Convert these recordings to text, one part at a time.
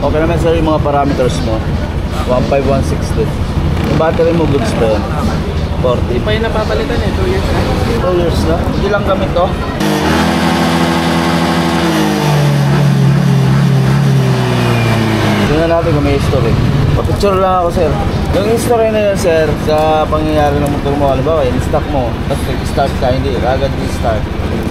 Okay naman sir yung mga parameters mo. 15160. Yung battery mo goods pa yan. 40. Hindi pa yung napapalitan eh, 2 years na. 2 years na? Hindi lang gamit to. Tingnan natin kung may history. Pa-picture lang ako sir. Yung history na yun sir, sa pangyayari ng motor mo, halimbawa in stock mo, tapos nag-start ka, hindi, agad restart.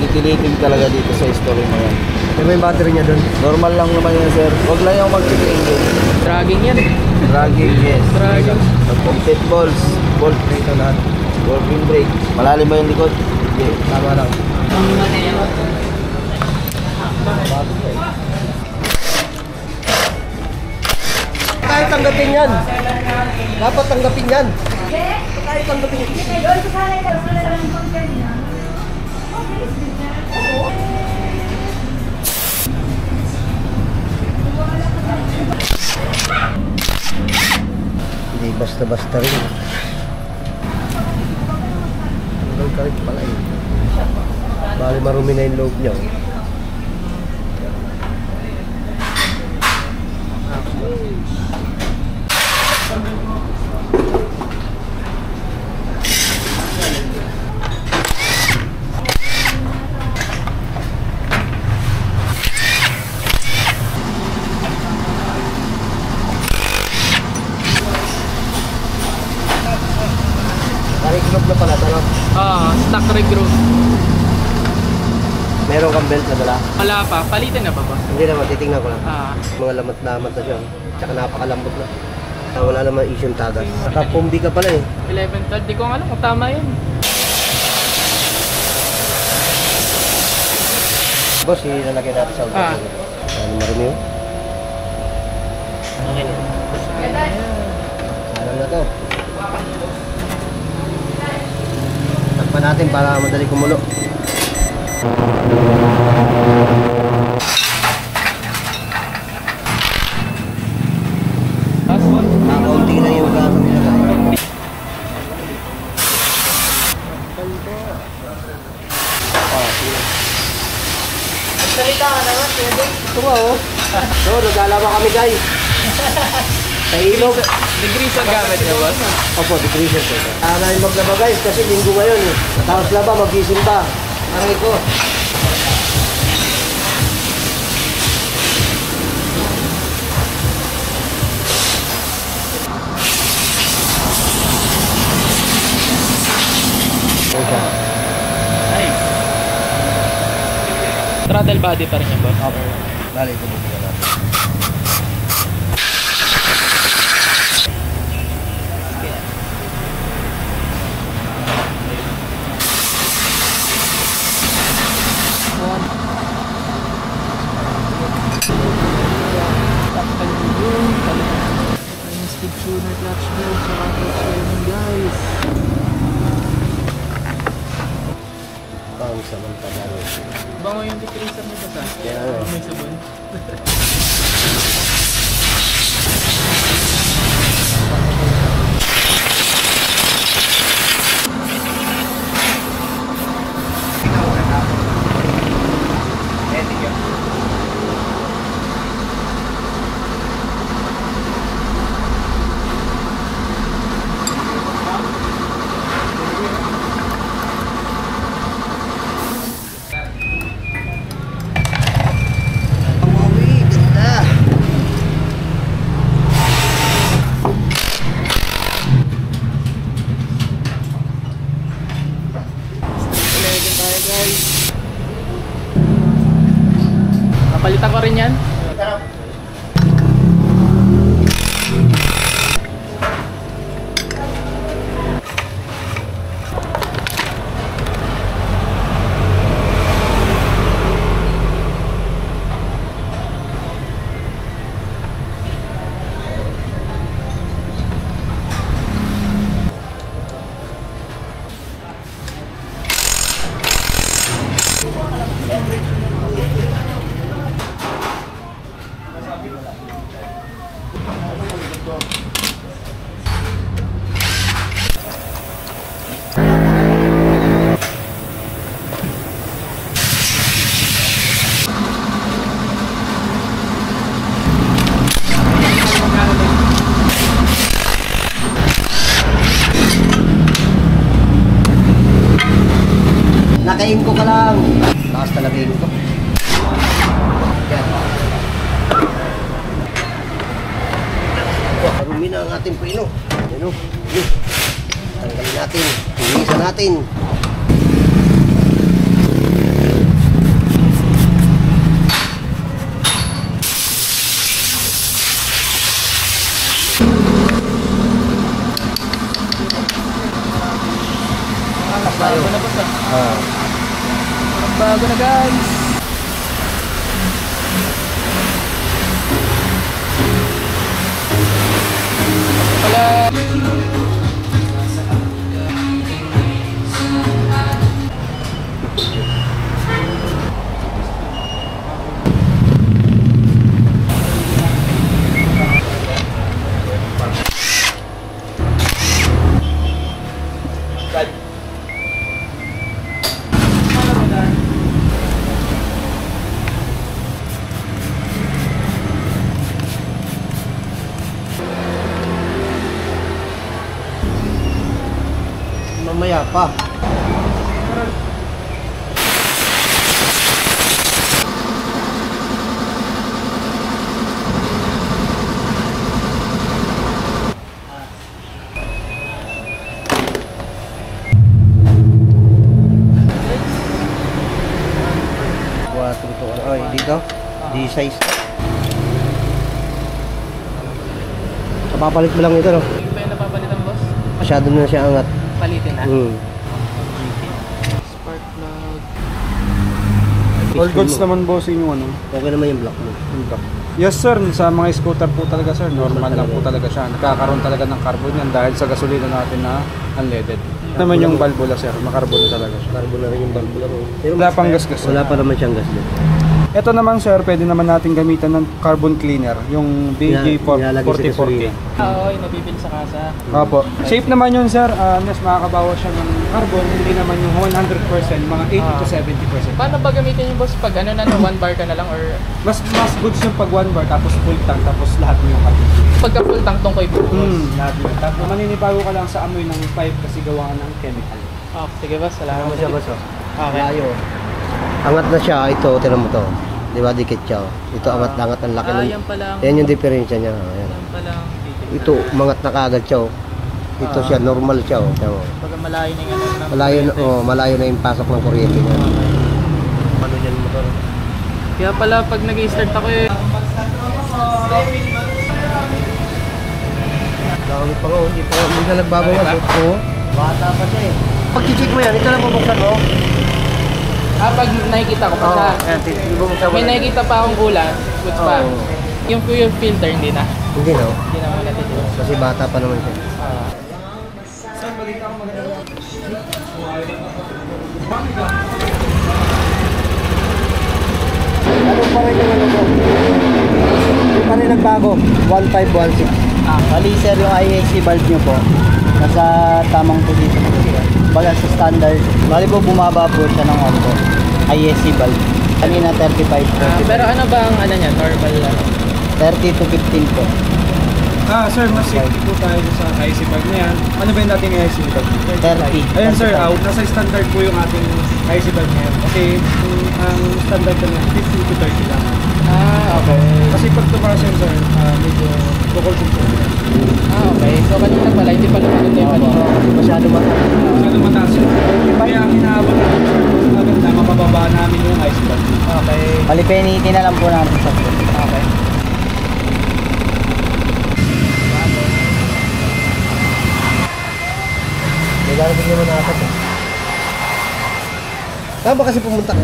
Titilitin talaga dito sa history mo yan. Ano yung battery niya doon? Normal lang naman yan sir. Huwag lang yung mag-engine. Dragging yan. Dragging, yes. Dragging. Pit balls, bolt brake na lahat. Working brake. Malalim ba yung likod? Hindi. Tama lang. Kahit tanggapin yan. Dapat tanggapin yan. Kahit tanggapin yan. Hindi basta-basta rin. Hanggang karit pala eh. Bali marumi na yung loob niya. Regroup na pala, ano? Stock regroup. Meron kang belt na dala? Wala pa, palitin na ba ba? Hindi naman, titingnan ko lang. Ah. Mga lamat-lamat na siya. Tsaka napakalambot na. Wala naman isyong tagas. Nakapumbi ka pala eh. 11-12, di ko nga alam kung tama yun. Boss, ilalagay natin sa utak. Ano marumi yun? Okay na. Alam na to. Takpan natin para madali kumulo. Kaunti lang yung gaso nilagay. Salita ka naman, pwede. Ito nga oh. So, nag-alama kami guys. Sa ilog. Degreaser gamit niya, boss? Opo, degreaser po. Namin maglaba guys kasi linggo ngayon eh. Tapos laba, mag-gising pa. Aray ko. Nice. Throttle body pa rin yan, boss? Opo. Bali, ito natin. Speed tuner, clutch mode, saka clutch turning, guys. Ang samantala. Bango yung decreaser nito sa? Yeah. May sabon. Papalitan ko rin yan. Nakain ko ka lang. Lakas talaga yun ko. Yan. Marumi na ang ating preno. Ano? Tanggalin natin. Pilisan natin. Bago na boss ah. Bago na guys. Wala. Mamaya pa. Ay, dito. D-size. Papapalit mo lang ito, no? Hindi pa yung napapalitan boss? Masyado na siya angat. Palitin na. Spark plug. All goods naman bossing yung ano. Okay naman yung block mo. Yung block. Yes sir, sa mga scooter po talaga sir, normal lang po talaga siya. Nagkakaroon talaga ng carbon yan dahil sa gasolina natin na unleaded. Naman yung valvula sir, makarbon na talaga siya. Carbon na rin yung valvula mo. Wala pang gas-gas. Wala pa naman siyang gas doon. Ito naman sir, pwede naman natin gamitan ng carbon cleaner, yung BJ4040. Oo, yung nabibili sa kasa. Opo. Safe naman yun sir, unless makakabawas siya ng carbon, hindi naman yung 100%, mga 80 to 70%. Paano ba gamitin yung boss pag ano na, 1 bar ka na lang or Mas goods yung pag 1 bar, tapos full tank, tapos lahat mo yung carbon. pagka full tank tong ko'y buhos? Lahat yun. Tapos maninibago ka lang sa amoy ng pipe kasi gawa ng chemical. Oh, sige boss, Alam salamat. mo siya ba so? Okay. Layo. Angat na siya, ito, tinan mo to. Di ba, dikit siya. Ito, angat na angat ang laki. Yan pala ang... Yan yung diferensya niya. Ayan. Yan pala ang titignan. Ito, umangat na kaagad siya. Ito siya, normal siya. Tiyan mo. Pagka malayo na yung ano. ng Malayo na, kuryente. malayo na yung pasok ng kuryente niya. Ano niyan mo to? Kaya pala pag nag-i-start ako eh. Dami pa nga, hindi na nagbabawas. Oo. Bata pa siya eh. Pag-check mo yan, ito lang bubuksan mo. Pag nakikita ko pa siya. Ayan, bubuksan mo. May nakikita pa akong ulan, goods pa. Oo. Yung fuel filter, hindi na. Hindi na. Hindi na muna titilo. Kasi bata pa naman siya. Ano pa rin yung ano ko? Hindi pa rin nagbago. 1516. Bali sir, yung IAC valve nyo po nasa tamang position po siya. Baga sa standard, bali po bumaba po siya ng ano po, IAC valve. Kanina 35, 35. Pero ano ba ang ano niya, normal ano? 30 to 15 po. Sir, mas safety po tayo sa IC bag na yan. Ano ba yung dating IC bag? 30. Ayun sir, nasa standard po yung ating IC bag ngayon. Kasi ang standard na 50 to 30 lang. Okay. Kasi pag tumaas yun sir, medyo bukol din po. Okay. So kanina pala, hindi pala maganda yung ano. Masyado mataas. Masyado mataas yun. Kaya ang hinahabol natin sir, maganda, mababaw ibababa namin yung ice bag. Okay. Palipenitin na lang po natin sa food. Okay. May darating naman na apat eh. Saan ba kasi pumunta ka?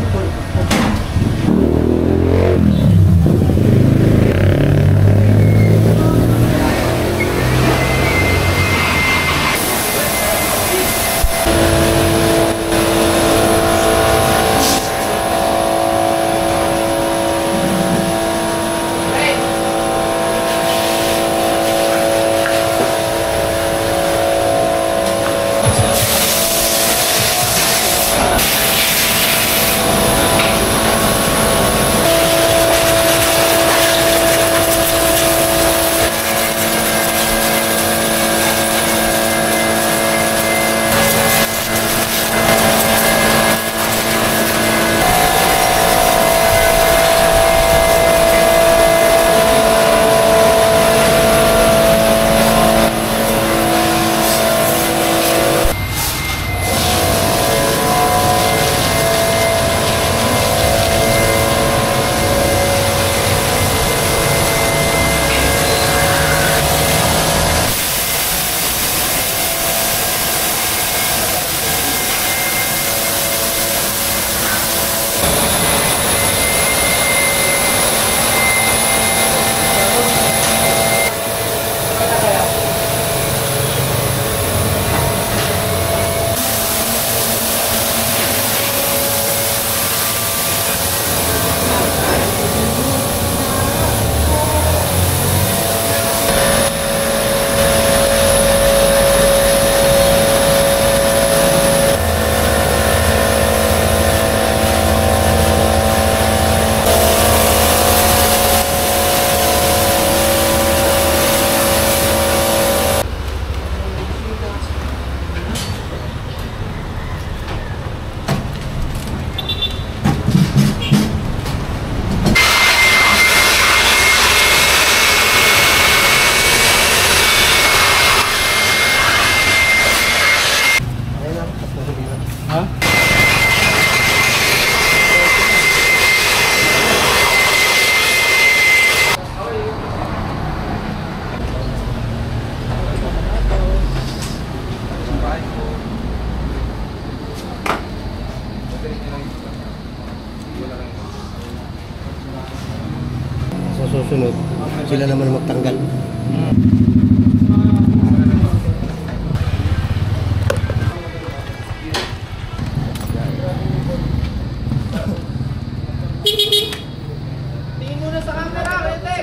Sa susunod, sila naman magtanggal. Tingin muna sa camera, Rete!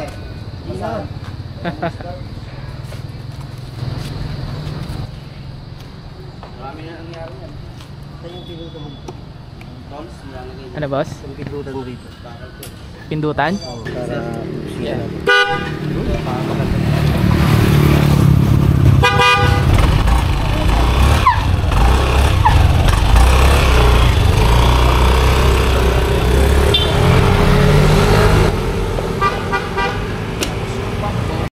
Marami na nangyari yan. Ito yung pilutan mo. Tolls, nilalagay mo. Ano boss? Yung pilutan rito. Pindutan? Para siya.